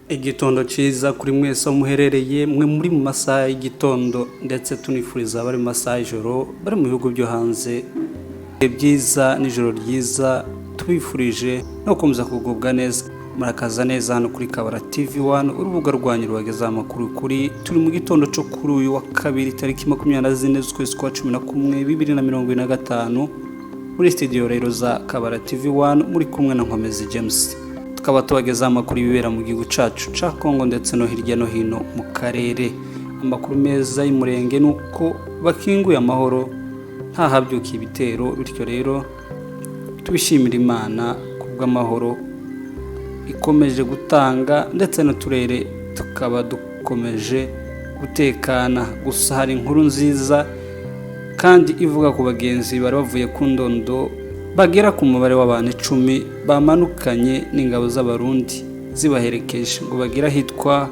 Igitondo ciza kuri mwese muherereye mwe muri mu masaha y'igitondo ndetse tunifuriza abari mu masaha y'ijoro bari mu bihugu byo hanze byiza n'ijoro ryiza tubifurije no gukomeza kugubwa neza murakaza neza hano kuri Kabara TV1 urubuga rwanyu rwageza amakuru kuri turi mu gitondo cyo kuri uyu wa kabiri tariki 24 z'ukwezi kwa 11 2025 muri studio rero za Kabara TV1 muri kumwe na Nkomezi James tukaba tubageza amakuru ibibera mu gihugu cacu ca Kongo ndetse no hirya no hino mu karere. Amakuru meza y'umurenge nuko bakinguye amahoro nta habyuka ibitero, bityo rero tubishimira Imana kubw'amahoro ikomeje gutanga ndetse no turere tukaba dukomeje gutekana. Gusa hari inkuru nziza kandi ivuga ku bagenzi bari bavuye ku ndondo bagera ku mubare w'abantu 10 bamanukanye n'ingabo z'abarundi zibaherekeje ngo bagira hitwa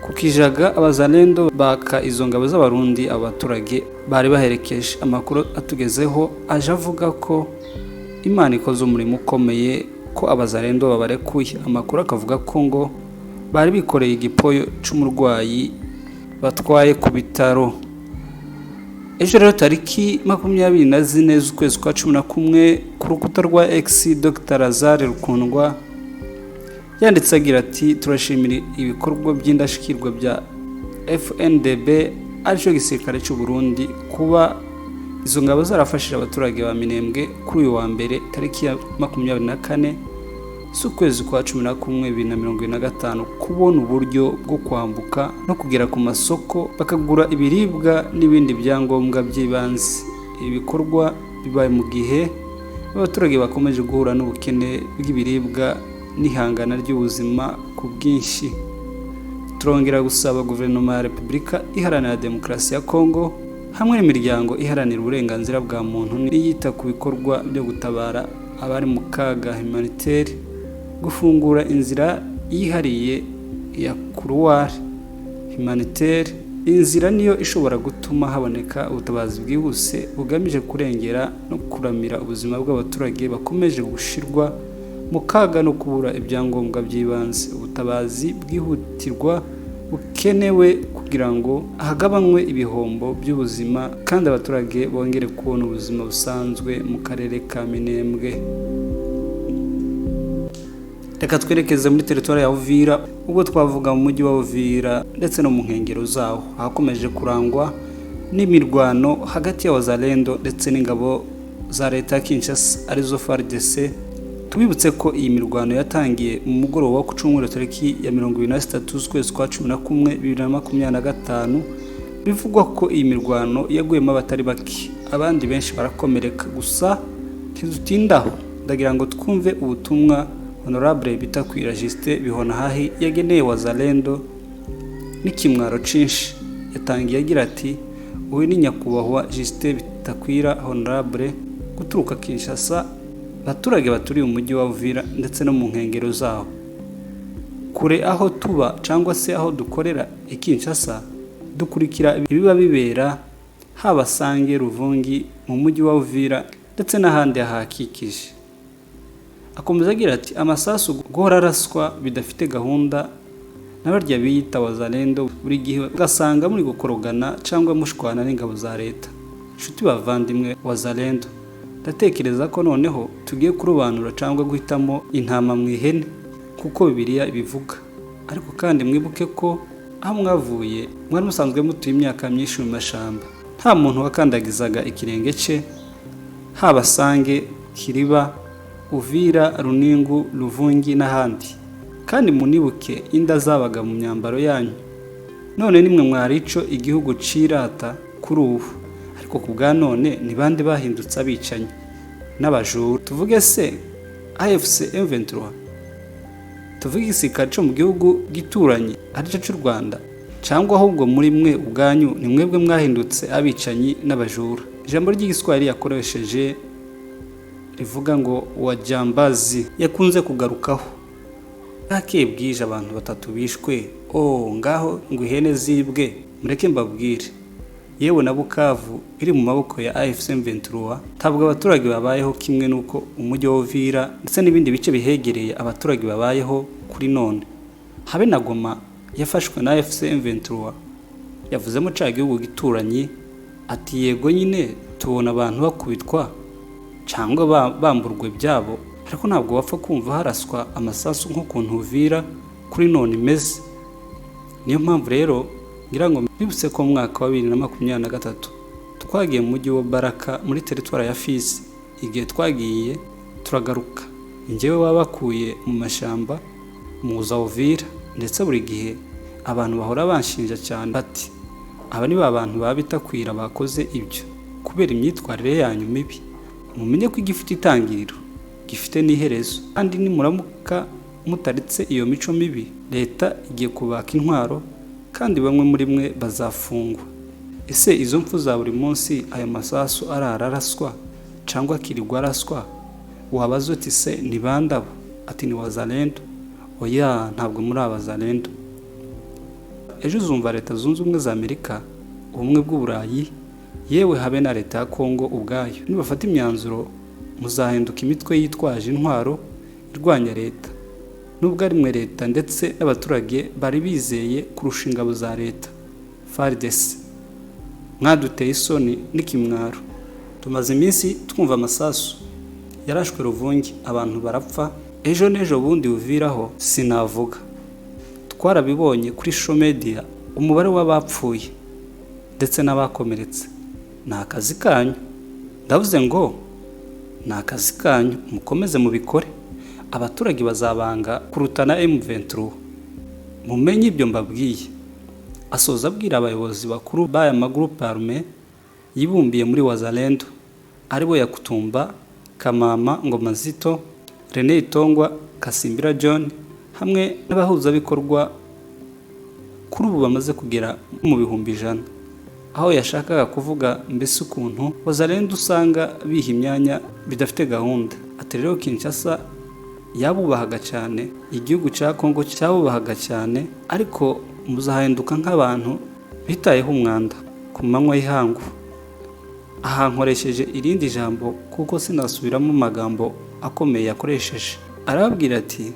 kukijaga abazalendo baka izo ngabo z'abarundi abaturage bari baherekeje. Amakuru atugezeho aje avuga ko Imana ikoze umurimo ukomeye ko abazalendo babarekuye. Amakuru akavuga ko ngo bari bikoreye igipoyo c'umurwayi batwaye ku bitaro. Ejo rero tariki 24 z'ukwezi kwa 11 ku rukuta rwa X Dr Lazare Rukundwa yanditse agira ati turashimira ibikorwa by'indashikirwa bya FNDB aricyo gisirikare cy'u Burundi kuba izo ngabo zarafashije abaturage ba Minembwe kuri uyu wa mbere tariki ya 24 z'ukwezi kwa 11 2025 kubona uburyo bwo kwambuka no kugera ku masoko bakagura ibiribwa n'ibindi byangombwa by'ibanze. Ibikorwa bibaye mu gihe abaturage bakomeje guhura n'ubukene bw'ibiribwa n'ihangana ry'ubuzima ku bwinshi. Turongera gusaba guverinoma ya Repubulika Iharanira Demokarasi ya Kongo hamwe n'imiryango iharanira uburenganzira bwa muntu n'iyita ku bikorwa byo gutabara abari mu kaga humanitaire gufungura inzira yihariye ya couloir humanitaire. Inzira niyo ishobora gutuma haboneka ubutabazi bwihuse bugamije kurengera no kuramira ubuzima bw'abaturage bakomeje gushirwa mu kaga no kubura ibyangombwa by'ibanze. Ubutabazi bwihutirwa bukenewe kugira ngo hagabanywe ibihombo by'ubuzima kandi abaturage bongere kubona ubuzima busanzwe mu karere ka Minembwe. Reka twerekeze muri territoire ya Uvira ubwo twavuga mu mujyi wa Uvira ndetse no mu nkengero zaho hakomeje kurangwa n'imirwano hagati y'abazalendo ndetse n'ingabo za leta Kinshasa arizo FARDC. Tubibutse ko iyi mirwano yatangiye mu mugoroba wo ku cyumweru tariki ya 23 z'ukwezi kwa 11 2025. Bivugwa ko iyi mirwano yaguyemo abatari baki, abandi benshi barakomereka. Gusa ntidutindaho ndagira ngo twumve ubutumwa Honorable Bitakwira Justin Bihonahahi yageneye wazalendo n'ikimwaro cinshi. Yatangiye agira ati uwe ni nyakubahwa Justin Bitakwira Honorable guturuka Kinshasa, baturage baturiye umujyi wa Uvira ndetse no mu nkengero zaho kure aho tuba cyangwa se aho dukorera Kinshasa dukurikira ibiba bibera haba Sange, Ruvungi, mu mujyi wa Uvira ndetse n'ahandi hahakikije. Akomeza agira ati amasasu guhora araswa bidafite gahunda n'abarya biyita wazalendo buri gihe ugasanga muri gukorogana cyangwa mushwana n'ingabo za leta. Inshuti bavandimwe wazalendo, ndatekereza ko noneho tugiye kurobanura cyangwa guhitamo intama mu ihene kuko Bibiliya ibivuga. Ariko kandi mwibuke ko aho mwavuye mwari musanzwe mutuye imyaka myinshi mu mashamba, nta muntu wakandagizaga ikirenge cye haba Sange, Kiriba, Uvira, Runingu, Ruvungi n'ahandi. Kandi munibuke inda zabaga mu myambaro yanyu. None nimwe mwarico igihugu cirata kuri ubu, ariko kubwa none ni bande bahindutse abicanyi n'abajuru. Tuvuge se AFC M23, tuvuge igisirikare cyo mu gihugu gituranye arico cy'u Rwanda, cyangwa ahubwo muri mwe ubwanyu ni mwebwe mwahindutse abicanyi n'abajuru. Ijambo ry'igiswahili yakoresheje rivuga ngo wajambazi yakunze kugarukaho. Ake bwije abantu batatu bishwe ngaho ngo ihene zibwe. Mureke mbabwire yewe na Bukavu iri mu maboko ya AFC M23 ntabwo abaturage babayeho kimwe nuko umujyi wa Uvira ndetse n'ibindi bice bihegereye abaturage babayeho kuri none. habe na Goma yafashwe na FC M23 yavuzemo ca gihugu gituranyi ati yego nyine tubona abantu bakubitwa cyangwa bamburwe byabo, ariko ntabwo wapfa kumva haraswa amasasu nk'ukuntu Uvira kuri none imeze. Niyo mpamvu rero ngira ngo mbibutse ko mu mwaka wa 2023 twagiye mu mujyi wa Baraka muri teritwari ya Fizi. Igihe twagiye turagaruka, njyewe wabakuye mu mashamba muza Uvira, ndetse buri gihe abantu bahora banshinja cyane bati aba ni abantu babitakwira bakoze ibyo kubera imyitwarire yanyu mibi. Mumenye ko igifite itangiriro gifite n'iherezo, kandi nimuramuka mutaritse iyo mico mibi, leta igiye kubaka intwaro kandi bamwe muri mwe bazafungwa. Ese izo mpfu za buri munsi aya masasu araraswa cyangwa kirirwa araswa, wabaza uti se ni bandabo? Ati ni wazalendo. Oya, ntabwo muri abazalendo. Ejo uzumva leta zunze ubumwe za Amerika, ubumwe bw'Uburayi, yewe habe na leta ya Kongo ubwayo nibafata imyanzuro muzahinduka imitwe yitwaje intwaro irwanya leta. Nubwo ari mwe leta ndetse n'abaturage bari bizeye kurusha ingabo za leta FARDC, mwaduteye isoni n'ikimwaro. Tumaze iminsi twumva amasasu yarashwe Ruvungi, abantu barapfa. Ejo n'ejo bundi Uviraho sinavuga. Twarabibonye kuri social media umubare w'abapfuye ndetse n'abakomeretse. Ni akazi kanyu, ndavuze ngo ni akazi kanyu, mukomeze mubikore. Abaturage bazabanga kurutana M23, mumenye ibyo mbabwiye. Asoza abwira abayobozi bakuru b'aya magroupe armé yibumbiye muri Wazalendo, aribo Yakutumba, Kamama, Ngoma Zito, René Itongwa, Kasimbira John hamwe n'abahuzabikorwa kuri ubu bamaze kugera mu bihumbi 100. Aho yashakaga kuvuga mbese ukuntu Wazalendo usanga biha imyanya bidafite gahunda. Ati rero Kinshasa yabubahaga cyane, igihugu cya Kongo cyabubahaga cyane, ariko muzahinduka nk'abantu bitayeho umwanda ku manywa y'ihangu. Aha nkoresheje irindi jambo kuko sinasubiramo amagambo akomeye yakoresheje. Arababwira ati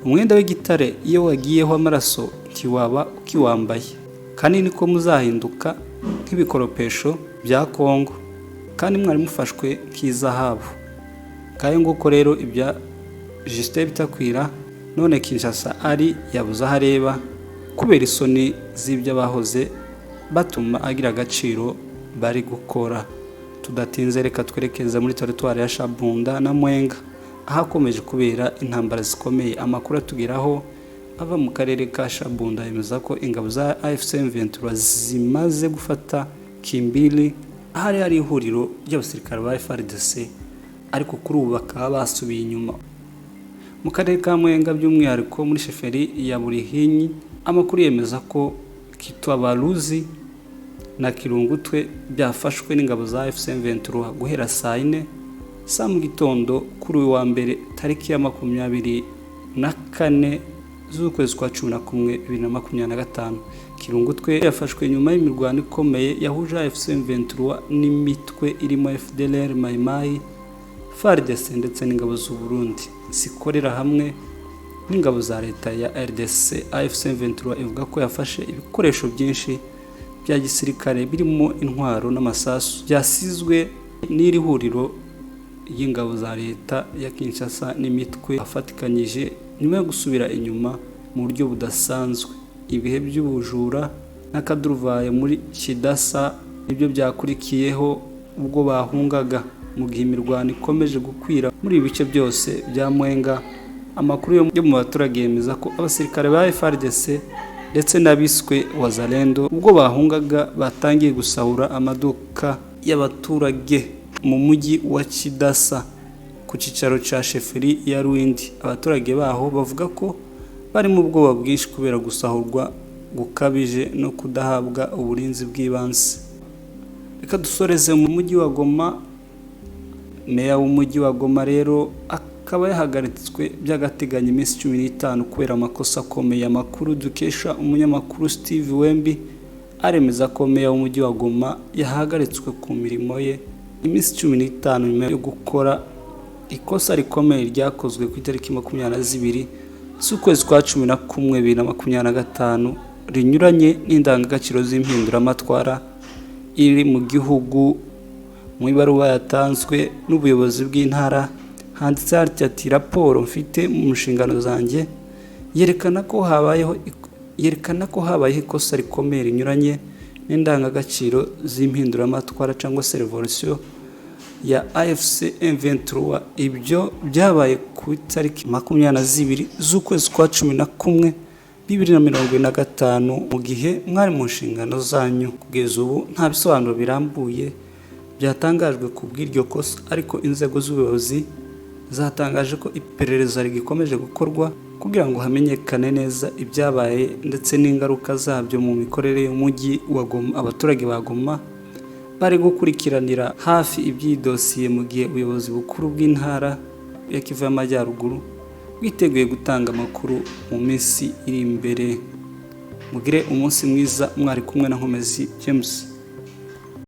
umwenda w'igitare iyo wagiyeho amaraso ntiwaba ukiwambaye, kandi niko muzahinduka nk'ibikoropesho bya Kongo, kandi mwari mufashwe nk'izahabu. Kayo nguko rero ibya Justin Bitakwira none Kinshasa ari yabuze aho areba kubera isoni z'ibyo bahoze batuma agira agaciro bari gukora. Tudatinze reka twerekeza muri teritwari ya Shabunda na Mwenga, ahakomeje kubera intambara zikomeye. Amakuru atugeraho ava mu karere ka Shabunda yemeza ko ingabo za AFC M23 zimaze gufata Kimbili, ahari hari ihuriro ry'abasirikare ba FARDC, ariko kuri ubu bakaba basubiye inyuma. Mu karere ka Mwenga by'umwihariko muri sheferi ya Burihinyi, amakuru yemeza ko Kitwabaruzi na Kirungutwe byafashwe n'ingabo za AFC M23 guhera saa 4 saa mu gitondo kuri uyu wa mbere tariki ya 24 z'ukwezi kwa 11 2025. Kirungutwe yafashwe nyuma y'imirwano ikomeye yahuje AFC M23 n'imitwe irimo FDLR, Mai Mai, FARDC ndetse n'ingabo z'u Burundi zikorera hamwe n'ingabo za leta ya RDC. AFC M23 ivuga ko yafashe ibikoresho byinshi bya gisirikare birimo intwaro n'amasasu byasizwe n'iri huriro y'ingabo za leta ya Kinshasa n'imitwe afatikanyije nyuma yo gusubira inyuma mu buryo budasanzwe. Ibihe by'ubujura n'akaduruvaye muri Kidasa nibyo byakurikiyeho ubwo bahungaga mu gihe imirwano ikomeje gukwira muri ibice byose bya Mwenga. Amakuru yo mu baturage yemeza ko abasirikare ba FARDC ndetse n'abiswe Wazalendo ubwo bahungaga batangiye gusahura amaduka y'abaturage mu mujyi wa Kidasa ku cicaro ca sheferi ya Rwindi. Abaturage baho bavuga ko bari mu bwoba bwinshi kubera gusahurwa gukabije no kudahabwa uburinzi bw'ibanze. Reka dusoreze mu mujyi wa Goma. Meya w'umujyi wa Goma rero akaba yahagaritswe by'agateganyo iminsi 15 kubera amakosa akomeye. Amakuru dukesha umunyamakuru Steve Wembi aremeza ko meya w'umujyi wa Goma yahagaritswe ku mirimo ye iminsi 15 nyuma yo gukora ikosa rikomeye ryakozwe ku itariki 22 z'ukwezi kwa 11 2025 rinyuranye n'indangagaciro z'impinduramatwara iri mu gihugu. Mu ibaruwa yatanzwe n'ubuyobozi bw'intara handitse ati raporo mfite mu nshingano zanjye yerekana ko habayeho ikosa rikomeye rinyuranye n'indangagaciro z'impinduramatwara cyangwa se revolution ya AFC M23. Ibyo byabaye ku itariki 22 z'ukwezi kwa 11 2025 mu gihe mwari mu nshingano zanyu. Kugeza ubu nta bisobanuro birambuye byatangajwe ku bw'iryo kosa, ariko inzego z'ubuyobozi zatangaje ko iperereza rigikomeje gukorwa kugira ngo hamenyekane neza ibyabaye ndetse n'ingaruka zabyo mu mikorere y'umujyi wa Goma. Abaturage ba Goma bari gukurikiranira hafi iby'idosiye mu gihe ubuyobozi bukuru bw'intara ya Kivu y'Amajyaruguru bwiteguye gutanga amakuru mu minsi iri imbere. Mugire umunsi mwiza, mwari kumwe na Nkomezi James.